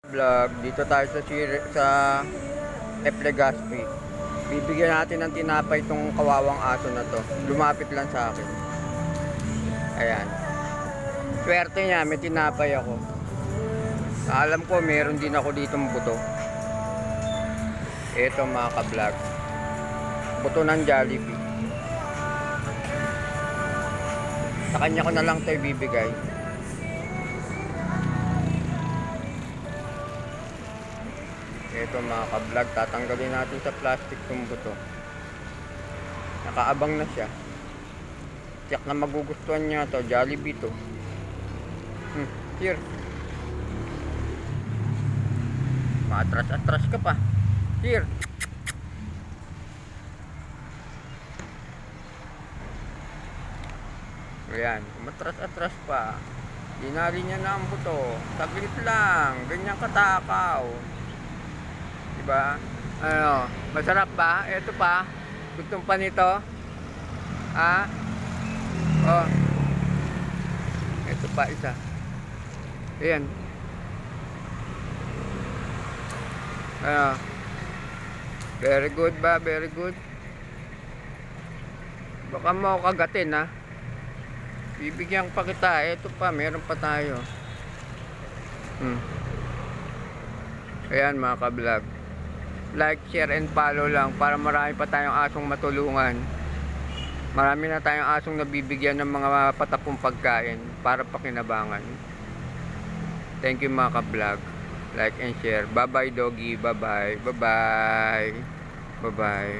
Vlog, dito tayo sa F. Legazpi. Bibigyan natin ng tinapay itong kawawang aso na to. Lumapit lang sa akin. Ayan. Swerte niya, may tinapay ako. Alam ko, meron din ako ditong buto. Ito mga ka-vlog. Buto ng Jollibee. Sa kanya ko na lang ito ibibigay. Ito mga ka-vlog, tatanggalin natin sa plastic itong buto. Nakaabang na siya. Tiyak na magugustuhan niya to. Jollibee to. Here. Maatras-atras ka pa. Here. Ayan, matras-atras pa. Dinali niya na ang buto. Saglit lang. Ganyan katakaw. Diba? Ano, masarap ba? Ito pa. Gustong pa nito. Ha? Oh. Ito pa isa. Ayan. Ano? Very good ba? Very good. Baka mo kagatin ha. Bibigyan pa kita. Ito pa. Meron pa tayo. Ayan mga ka-vlog. Like, share, and follow lang para marami pa tayong asong matulungan. Marami na tayong asong nabibigyan ng mga patapong pagkain para pakinabangan. Thank you mga ka-vlog. Like and share. Bye bye doggy. Bye bye. Bye bye. Bye bye.